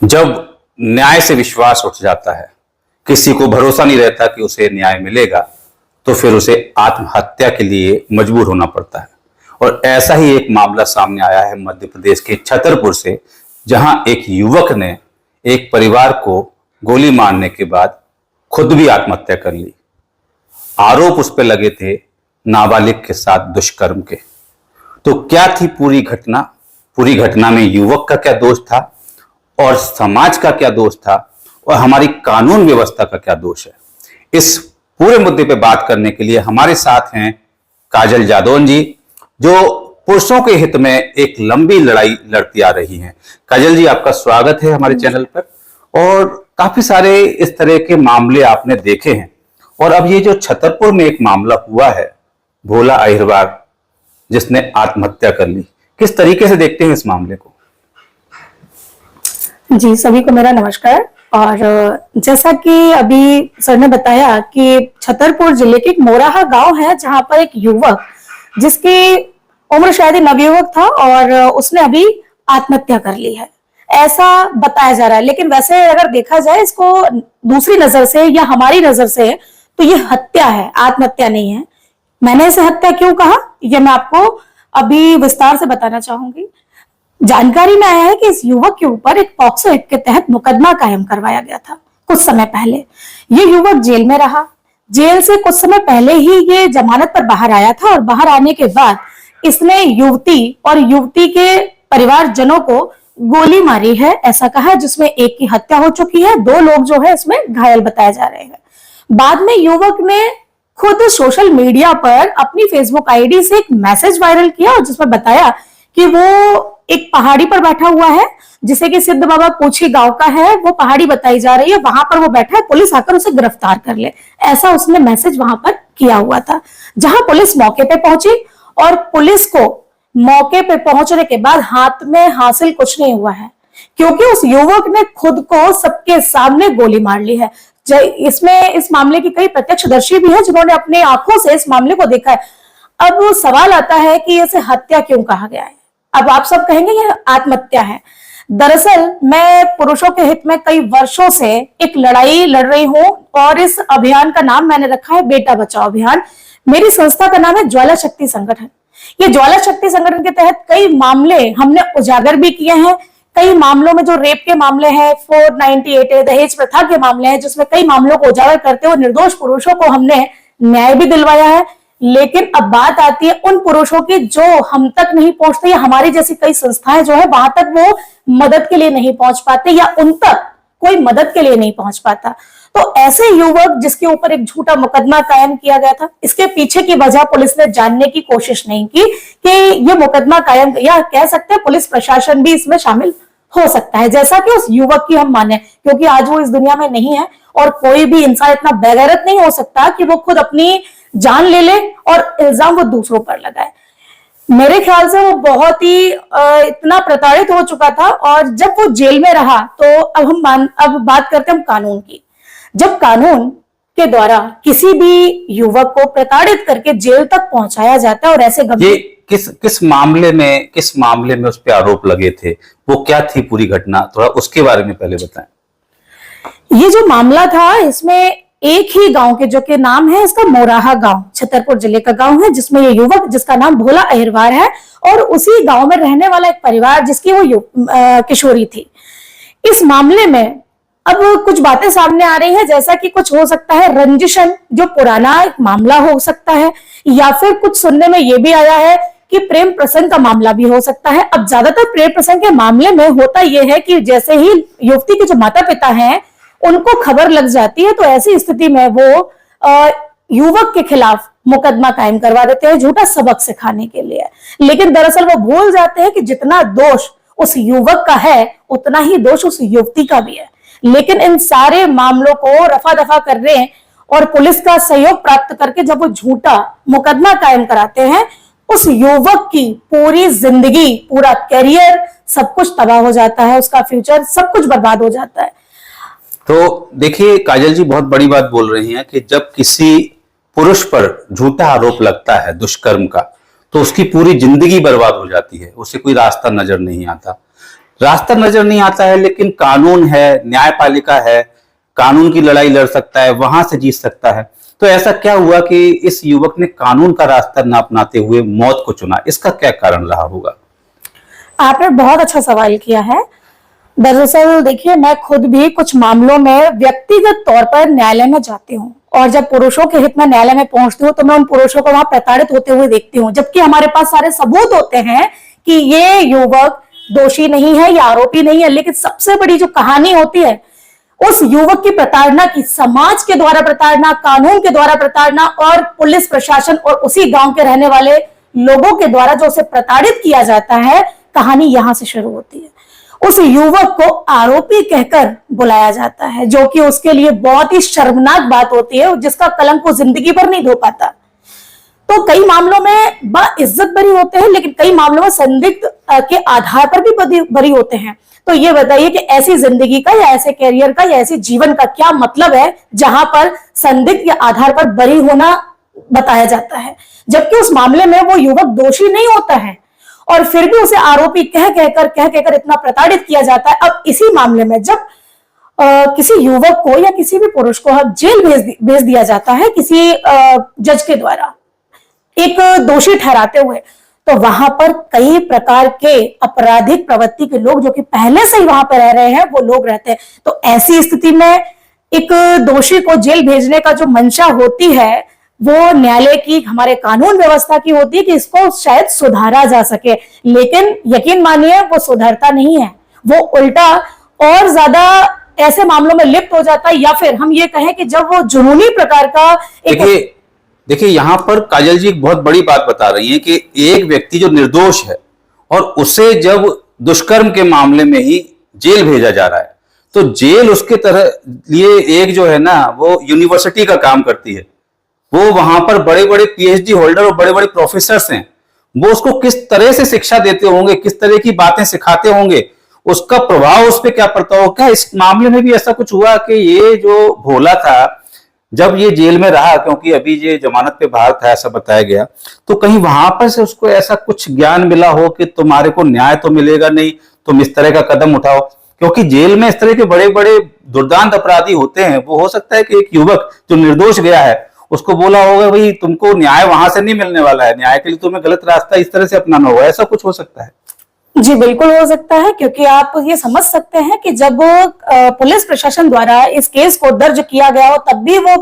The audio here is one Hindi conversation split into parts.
जब न्याय से विश्वास उठ जाता है, किसी को भरोसा नहीं रहता कि उसे न्याय मिलेगा, तो फिर उसे आत्महत्या के लिए मजबूर होना पड़ता है। और ऐसा ही एक मामला सामने आया है मध्य प्रदेश के छतरपुर से, जहां एक युवक ने एक परिवार को गोली मारने के बाद खुद भी आत्महत्या कर ली। आरोप उस पर लगे थे नाबालिग के साथ दुष्कर्म के। तो क्या थी पूरी घटना? पूरी घटना में युवक का क्या दोष था और समाज का क्या दोष था और हमारी कानून व्यवस्था का क्या दोष है? इस पूरे मुद्दे पे बात करने के लिए हमारे साथ हैं काजल जादौन जी, जो पुरुषों के हित में एक लंबी लड़ाई लड़ती आ रही हैं। काजल जी, आपका स्वागत है हमारे चैनल पर। और काफी सारे इस तरह के मामले आपने देखे हैं, और अब ये जो छतरपुर में एक मामला हुआ है, भोला अहिरवार जिसने आत्महत्या कर ली, किस तरीके से देखते हैं इस मामले को? जी, सभी को मेरा नमस्कार। और जैसा कि अभी सर ने बताया कि छतरपुर जिले के एक मोराहा गांव है, जहां पर एक युवक जिसकी उम्र शायद नवयुवक था और उसने अभी आत्महत्या कर ली है, ऐसा बताया जा रहा है। लेकिन वैसे अगर देखा जाए इसको दूसरी नजर से या हमारी नजर से, तो ये हत्या है, आत्महत्या नहीं है। मैंने इसे हत्या क्यों कहा, यह मैं आपको अभी विस्तार से बताना चाहूंगी। जानकारी में आया है कि इस युवक के ऊपर एक पॉक्सो एक्ट के तहत मुकदमा कायम करवाया गया था कुछ समय पहले। ये युवक जेल में रहा। जेल से कुछ समय पहले ही ये जमानत पर बाहर आया था, और बाहर आने के बाद इसने युवती और युवती के परिवारजनों को गोली मारी है, ऐसा कहा, जिसमें एक की हत्या हो चुकी है, 2 लोग जो है इसमें घायल बताए जा रहे हैं। बाद में युवक ने खुद सोशल मीडिया पर अपनी फेसबुक आईडी से एक मैसेज वायरल किया, और जिसमें बताया कि वो एक पहाड़ी पर बैठा हुआ है, जिसे कि सिद्ध बाबा पूछी गांव का है, वो पहाड़ी बताई जा रही है, वहां पर वो बैठा है, पुलिस आकर उसे गिरफ्तार कर ले, ऐसा उसने मैसेज वहां पर किया हुआ था। जहां पुलिस मौके पे पहुंची, और पुलिस को मौके पे पहुंचने के बाद हाथ में हासिल कुछ नहीं हुआ है, क्योंकि उस युवक ने खुद को सबके सामने गोली मार ली है। इसमें इस मामले की कई प्रत्यक्षदर्शी भी है जिन्होंने अपनी आंखों से इस मामले को देखा है। अब वो सवाल आता है कि इसे हत्या क्यों कहा गया है। अब आप सब कहेंगे यह आत्महत्या है। दरअसल मैं पुरुषों के हित में कई वर्षों से एक लड़ाई लड़ रही हूं, और इस अभियान का नाम मैंने रखा है बेटा बचाओ अभियान। मेरी संस्था का नाम है ज्वाला शक्ति संगठन। ये ज्वाला शक्ति संगठन के तहत कई मामले हमने उजागर भी किए हैं। कई मामलों में जो रेप के मामले हैं, 498 है, दहेज प्रथा के मामले हैं, जिसमें कई मामलों को उजागर करते हुए निर्दोष पुरुषों को हमने न्याय भी दिलवाया है। लेकिन अब बात आती है उन पुरुषों की जो हम तक नहीं पहुंचते, या हमारी जैसी कई संस्थाएं जो है वहां तक वो मदद के लिए नहीं पहुंच पाते, या उन तक कोई मदद के लिए नहीं पहुंच पाता। तो ऐसे युवक जिसके ऊपर एक झूठा मुकदमा कायम किया गया था, इसके पीछे की वजह पुलिस ने जानने की कोशिश नहीं की कि ये मुकदमा कायम, या कह सकते हैं पुलिस प्रशासन भी इसमें शामिल हो सकता है, जैसा कि उस युवक की हम माने, क्योंकि आज वो इस दुनिया में नहीं है, और कोई भी इंसान इतना बेगैरत नहीं हो सकता कि वो खुद अपनी जान ले ले और इल्जाम वो दूसरों पर लगाए। मेरे ख्याल से वो बहुत ही इतना प्रताड़ित हो चुका था। और जब वो जेल में रहा, तो अब बात करते हैं हम कानून की। जब कानून के द्वारा किसी भी युवक को प्रताड़ित करके जेल तक पहुंचाया जाता है, और ऐसे किस मामले में उस पर आरोप लगे थे, वो क्या थी पूरी घटना, थोड़ा उसके बारे में पहले बताएं। ये जो मामला था, इसमें एक ही गांव के, जो कि नाम है इसका मोराहा गांव, छतरपुर जिले का गांव है, जिसमें ये युवक जिसका नाम भोला अहिरवार है, और उसी गांव में रहने वाला एक परिवार जिसकी वो किशोरी थी। इस मामले में अब कुछ बातें सामने आ रही हैं, जैसा कि कुछ हो सकता है रंजिशन, जो पुराना एक मामला हो सकता है, या फिर कुछ सुनने में ये भी आया है कि प्रेम प्रसंग का मामला भी हो सकता है। अब ज्यादातर प्रेम प्रसंग के मामले में होता यह है कि जैसे ही युवती के जो माता पिता हैं उनको खबर लग जाती है, तो ऐसी स्थिति में वो युवक के खिलाफ मुकदमा कायम करवा देते हैं, झूठा सबक सिखाने के लिए। लेकिन दरअसल वो भूल जाते हैं कि जितना दोष उस युवक का है, उतना ही दोष उस युवती का भी है। लेकिन इन सारे मामलों को रफा दफा कर रहे हैं, और पुलिस का सहयोग प्राप्त करके जब वो झूठा मुकदमा कायम कराते हैं, उस युवक की पूरी जिंदगी, पूरा करियर, सब कुछ तबाह हो जाता है, उसका फ्यूचर सब कुछ बर्बाद हो जाता है। तो देखिए काजल जी, बहुत बड़ी बात बोल रही हैं कि जब किसी पुरुष पर झूठा आरोप लगता है दुष्कर्म का, तो उसकी पूरी जिंदगी बर्बाद हो जाती है, उसे कोई रास्ता नजर नहीं आता। रास्ता नजर नहीं आता है, लेकिन कानून है, न्यायपालिका है, कानून की लड़ाई लड़ सकता है, वहां से जीत सकता है। तो ऐसा क्या हुआ कि इस युवक ने कानून का रास्ता न अपनाते हुए मौत को चुना? इसका क्या कारण रहा होगा? आपने बहुत अच्छा सवाल किया है। दरअसल देखिए, मैं खुद भी कुछ मामलों में व्यक्तिगत तौर पर न्यायालय में जाती हूँ, और जब पुरुषों के हित में न्यायालय में पहुंचती हूँ तो मैं उन पुरुषों को वहां प्रताड़ित होते हुए देखती हूँ, जबकि हमारे पास सारे सबूत होते हैं कि ये युवक दोषी नहीं है या आरोपी नहीं है। लेकिन सबसे बड़ी जो कहानी होती है उस युवक की प्रताड़ना की, समाज के द्वारा प्रताड़ना, कानून के द्वारा प्रताड़ना, और पुलिस प्रशासन और उसी गांव के रहने वाले लोगों के द्वारा जो उसे प्रताड़ित किया जाता है, कहानी यहां से शुरू होती है। उस युवक को आरोपी कहकर बुलाया जाता है, जो कि उसके लिए बहुत ही शर्मनाक बात होती है, जिसका कलंक वो जिंदगी भर नहीं धो पाता। तो कई मामलों में बाइज्जत बरी होते हैं, लेकिन कई मामलों में संदिग्ध के आधार पर भी बरी होते हैं। तो ये बताइए कि ऐसी जिंदगी का या ऐसे कैरियर का या ऐसे जीवन का क्या मतलब है जहां पर संदिग्ध के आधार पर बरी होना बताया जाता है, जबकि उस मामले में वो युवक दोषी नहीं होता है और फिर भी उसे आरोपी कह कहकर इतना प्रताड़ित किया जाता है। अब इसी मामले में जब किसी युवक को या किसी भी पुरुष को जेल भेज दिया जाता है किसी जज के द्वारा एक दोषी ठहराते हुए, तो वहां पर कई प्रकार के आपराधिक प्रवृत्ति के लोग जो कि पहले से ही वहां पर रह रहे हैं वो लोग रहते हैं। तो ऐसी स्थिति में एक दोषी को जेल भेजने का जो मंशा होती है वो न्यायालय की, हमारे कानून व्यवस्था की होती है कि इसको शायद सुधारा जा सके, लेकिन यकीन मानिए वो सुधरता नहीं है। वो उल्टा और ज्यादा ऐसे मामलों में लिप्त हो जाता है, या फिर हम ये कहें कि जब वो जुनूनी प्रकार का देखिए यहाँ पर काजल जी एक बहुत बड़ी बात बता रही हैं कि एक व्यक्ति जो निर्दोष है और उसे जब दुष्कर्म के मामले में ही जेल भेजा जा रहा है, तो जेल उसके तरह लिए एक जो है ना वो यूनिवर्सिटी का काम करती है। वो वहां पर बड़े बड़े पीएचडी होल्डर और बड़े बड़े प्रोफेसर हैं, वो उसको किस तरह से शिक्षा देते होंगे, किस तरह की बातें सिखाते होंगे, उसका प्रभाव उस पर क्या पड़ता हो। क्या इस मामले में भी ऐसा कुछ हुआ कि ये जो भोला था जब ये जेल में रहा, क्योंकि अभी ये जमानत पे बाहर था ऐसा बताया गया, तो कहीं वहां पर से उसको ऐसा कुछ ज्ञान मिला हो कि तुम्हारे को न्याय तो मिलेगा नहीं, तुम इस तरह का कदम उठाओ? क्योंकि जेल में इस तरह के बड़े बड़े दुर्दांत अपराधी होते हैं। वो हो सकता है कि एक युवक जो निर्दोष गया है उसको बोला होगा भाई तुमको न्याय वहां से नहीं मिलने वाला है, न्याय के लिए तुम्हें गलत रास्ता इस तरह से अपनाना होगा। ऐसा कुछ हो सकता है? जी बिल्कुल हो सकता है, क्योंकि आप ये समझ सकते हैं कि जब पुलिस प्रशासन द्वारा इस केस को दर्ज किया गया हो तब भी वो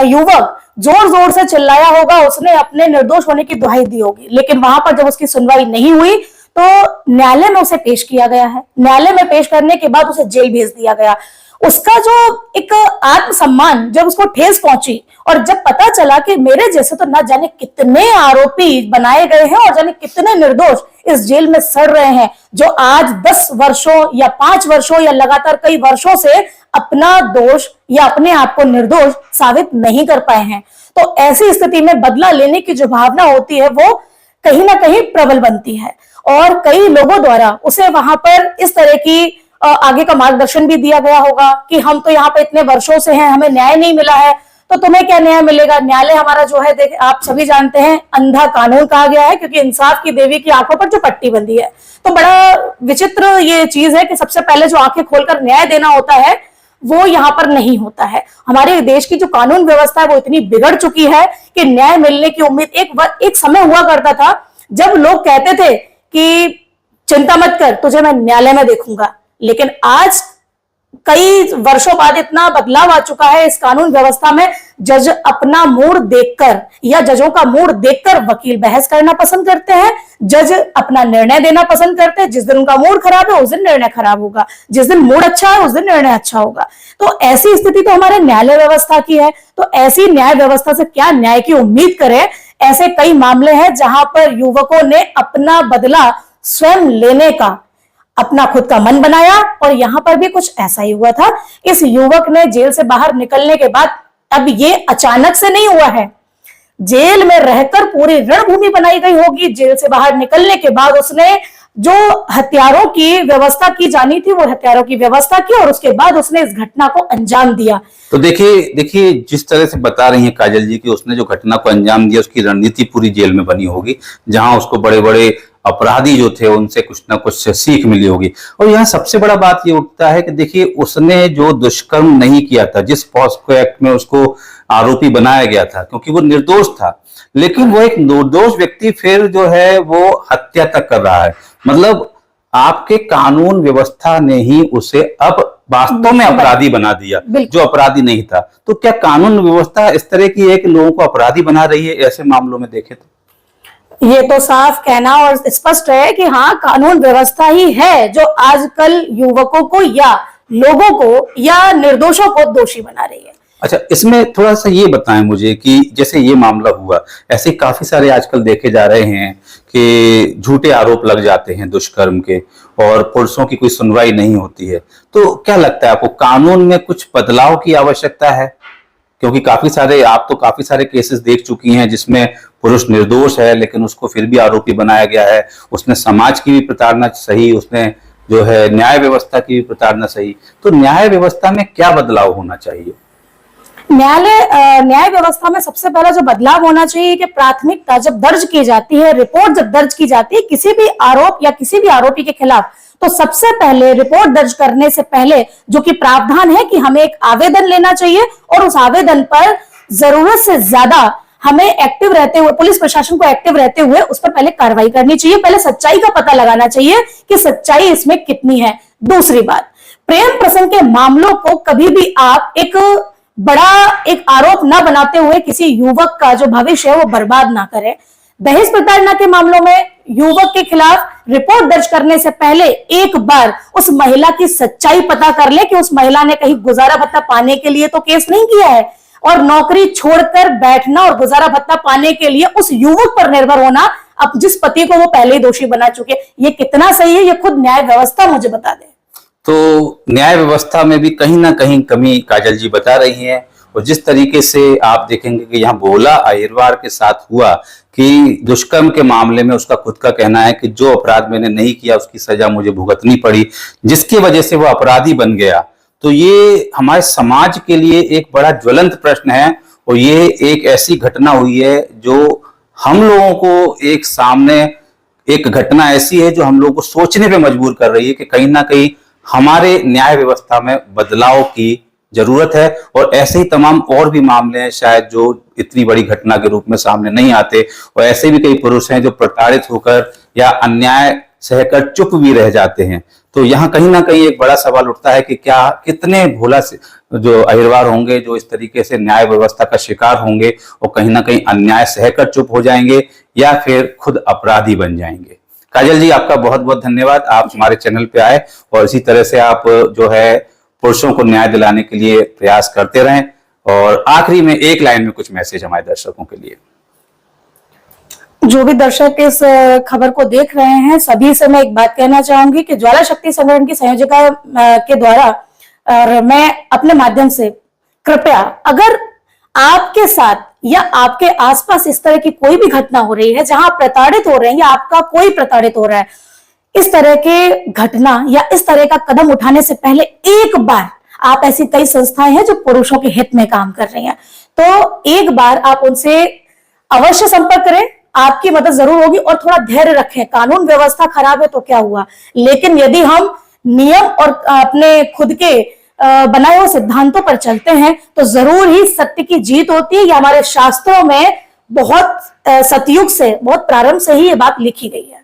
युवक जोर जोर से चिल्लाया होगा, उसने अपने निर्दोष होने की दुहाई दी होगी, लेकिन वहां पर जब उसकी सुनवाई नहीं हुई तो न्यायालय में उसे पेश किया गया है। न्यायालय में पेश करने के बाद उसे जेल भेज दिया गया। उसका जो एक आत्मसम्मान, जब उसको ठेस पहुंची और जब पता चला कि मेरे जैसे तो ना जाने कितने आरोपी बनाए गए हैं और जाने कितने निर्दोष इस जेल में सड़ रहे हैं, जो आज 10 वर्षों या 5 वर्षों या लगातार कई वर्षों से अपना दोष या अपने आप को निर्दोष साबित नहीं कर पाए हैं, तो ऐसी स्थिति में बदला लेने की जो भावना होती है वो कहीं ना कहीं प्रबल बनती है। और कई लोगों द्वारा उसे वहां पर इस तरह की आगे का मार्गदर्शन भी दिया गया होगा कि हम तो यहाँ पे इतने वर्षों से हैं, हमें न्याय नहीं मिला है, तो तुम्हें क्या न्याय मिलेगा। न्यायालय हमारा जो है, देख आप सभी जानते हैं, अंधा कानून कहा गया है, क्योंकि इंसाफ की देवी की आंखों पर जो पट्टी बंधी है। तो बड़ा विचित्र ये चीज है कि सबसे पहले जो आंखें खोलकर न्याय देना होता है वो यहाँ पर नहीं होता है। हमारे देश की जो कानून व्यवस्था है वो इतनी बिगड़ चुकी है कि न्याय मिलने की उम्मीद एक समय हुआ करता था जब लोग कहते थे कि चिंता मत कर, तुझे मैं न्यायालय में देखूंगा, लेकिन आज कई वर्षों बाद इतना बदलाव आ चुका है इस कानून व्यवस्था में, जज अपना मूड देखकर या जजों का मूड देखकर वकील बहस करना पसंद करते हैं, जज अपना निर्णय देना पसंद करते हैं। जिस दिन उनका मूड खराब है उस दिन निर्णय खराब होगा, जिस दिन मूड अच्छा है उस दिन निर्णय अच्छा होगा। तो ऐसी स्थिति तो हमारे न्यायालय व्यवस्था की है। तो ऐसी न्याय व्यवस्था से क्या न्याय की उम्मीद करें। ऐसे कई मामले हैं जहां पर युवकों ने अपना बदला स्वयं लेने का अपना खुद का मन बनाया, और यहां पर भी कुछ ऐसा ही हुआ था। इस युवक ने जेल से बाहर निकलने के बाद, अब ये अचानक से नहीं हुआ है, जेल में रहकर पूरी रणभूमि बनाई गई होगी। जेल से बाहर निकलने के बाद उसने जो हथियारों की व्यवस्था की जानी थी वो हथियारों की व्यवस्था की, और उसके बाद उसने इस घटना को अंजाम दिया। तो देखिए जिस तरह से बता रही हैं काजल जी कि उसने जो घटना को अंजाम दिया उसकी रणनीति पूरी जेल में बनी होगी, जहां उसको बड़े बड़े अपराधी जो थे उनसे कुछ ना कुछ सीख मिली होगी। और यहाँ सबसे बड़ा बात ये उठता है कि देखिए उसने जो दुष्कर्म नहीं किया था, जिस पॉस्को एक्ट में उसको आरोपी बनाया गया था, क्योंकि वो निर्दोष था, लेकिन वो एक निर्दोष व्यक्ति फिर जो है वो हत्या तक कर रहा है। मतलब आपके कानून व्यवस्था ने ही उसे अब वास्तव में अपराधी बना दिया, जो अपराधी नहीं था। तो क्या कानून व्यवस्था इस तरह की है कि लोगों को अपराधी बना रही है ऐसे मामलों में देखे तो? ये तो साफ कहना और स्पष्ट है कि हाँ, कानून व्यवस्था ही है जो आजकल युवकों को या लोगों को या निर्दोषों को दोषी बना रही है। अच्छा, इसमें थोड़ा सा ये बताएं मुझे कि जैसे ये मामला हुआ, ऐसे काफी सारे आजकल देखे जा रहे हैं कि झूठे आरोप लग जाते हैं दुष्कर्म के और पुलिसों की कोई सुनवाई नहीं होती है। तो क्या लगता है आपको, कानून में कुछ बदलाव की आवश्यकता है? क्योंकि आप तो काफी सारे केसेस देख चुकी हैं जिसमें पुरुष निर्दोष है लेकिन उसको फिर भी आरोपी बनाया गया है। उसने समाज की भी प्रताड़ना सही, उसने जो है न्याय व्यवस्था की भी प्रताड़ना सही। तो न्याय व्यवस्था में क्या बदलाव होना चाहिए? न्याय व्यवस्था में सबसे पहला जो बदलाव होना चाहिए कि प्राथमिकता जब दर्ज की जाती है, रिपोर्ट जब दर्ज की जाती है किसी भी आरोप या किसी भी आरोपी के खिलाफ, तो सबसे पहले रिपोर्ट दर्ज करने से पहले जो कि प्रावधान है कि हमें एक आवेदन लेना चाहिए और उस आवेदन पर जरूरत से ज्यादा हमें एक्टिव रहते हुए, पुलिस प्रशासन को एक्टिव रहते हुए उस पर पहले कार्रवाई करनी चाहिए। पहले सच्चाई का पता लगाना चाहिए कि सच्चाई इसमें कितनी है। दूसरी बात, प्रेम प्रसंग के मामलों को कभी भी आप एक आरोप न बनाते हुए किसी युवक का जो भविष्य है वो बर्बाद ना करें। दहेज प्रताड़ना के मामलों में युवक के खिलाफ रिपोर्ट दर्ज करने से पहले एक बार उस महिला की सच्चाई पता कर ले कि उस महिला ने कहीं गुजारा भत्ता पाने के लिए तो केस नहीं किया है, और नौकरी छोड़कर बैठना और गुजारा भत्ता पाने के लिए उस युवक पर निर्भर होना, अब जिस पति को वो पहले ही दोषी बना चुके, ये कितना सही है ये खुद न्याय व्यवस्था मुझे बता दे। तो न्याय व्यवस्था में भी कहीं ना कहीं कमी काजल जी बता रही हैं। और जिस तरीके से आप देखेंगे कि यहाँ भोला अहिरवार के साथ हुआ कि दुष्कर्म के मामले में उसका खुद का कहना है कि जो अपराध मैंने नहीं किया उसकी सजा मुझे भुगतनी पड़ी, जिसकी वजह से वो अपराधी बन गया। तो ये हमारे समाज के लिए एक बड़ा ज्वलंत प्रश्न है और ये एक ऐसी घटना हुई है जो हम लोगों को एक सामने, एक घटना ऐसी है जो हम लोगों को सोचने पे मजबूर कर रही है कि कहीं ना कहीं हमारे न्याय व्यवस्था में बदलाव की जरूरत है। और ऐसे ही तमाम और भी मामले हैं शायद जो इतनी बड़ी घटना के रूप में सामने नहीं आते, और ऐसे भी कई पुरुष हैं जो प्रताड़ित होकर या अन्याय सहकर चुप भी रह जाते हैं। तो यहाँ कहीं ना कहीं एक बड़ा सवाल उठता है कि क्या कितने भोला से जो अहिरवार होंगे जो इस तरीके से न्याय व्यवस्था का शिकार होंगे और कहीं ना कहीं अन्याय सहकर चुप हो जाएंगे या फिर खुद अपराधी बन जाएंगे। काजल जी, आपका बहुत बहुत धन्यवाद, आप हमारे चैनल पे आए और इसी तरह से आप जो है पुरुषों को न्याय दिलाने के लिए प्रयास करते रहें। और आखिरी में एक लाइन में कुछ मैसेज हमारे दर्शकों के लिए। जो भी दर्शक इस खबर को देख रहे हैं सभी से मैं एक बात कहना चाहूंगी कि ज्वाला शक्ति संगठन की संयोजिका के द्वारा और मैं अपने माध्यम से कृपया, अगर आपके साथ या आपके आसपास इस तरह की कोई भी घटना हो रही है जहां आप प्रताड़ित हो रहे हैं या आपका कोई प्रताड़ित हो रहा है, इस तरह के घटना या इस तरह का कदम उठाने से पहले एक बार, आप ऐसी कई संस्थाएं हैं जो पुरुषों के हित में काम कर रही हैं, तो एक बार आप उनसे अवश्य संपर्क करें, आपकी मदद जरूर होगी। और थोड़ा धैर्य रखें, कानून व्यवस्था खराब है तो क्या हुआ, लेकिन यदि हम नियम और अपने खुद के बनाए हुए सिद्धांतों पर चलते हैं तो जरूर ही सत्य की जीत होती है। ये हमारे शास्त्रों में बहुत सतयुग से, बहुत प्रारंभ से ही ये बात लिखी गई है।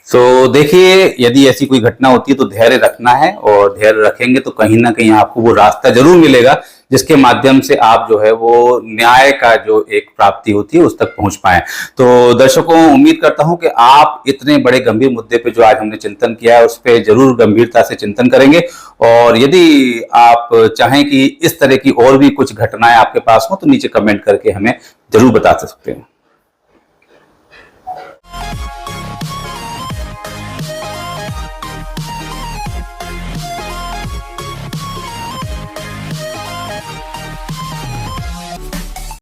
तो देखिए, यदि ऐसी कोई घटना होती है तो धैर्य रखना है, और धैर्य रखेंगे तो कहीं ना कहीं आपको वो रास्ता जरूर मिलेगा जिसके माध्यम से आप जो है वो न्याय का जो एक प्राप्ति होती है उस तक पहुंच पाए। तो दर्शकों, उम्मीद करता हूं कि आप इतने बड़े गंभीर मुद्दे पे जो आज हमने चिंतन किया है उस पर जरूर गंभीरता से चिंतन करेंगे। और यदि आप चाहें कि इस तरह की और भी कुछ घटनाएं आपके पास हो तो नीचे कमेंट करके हमें जरूर बता सकते हैं।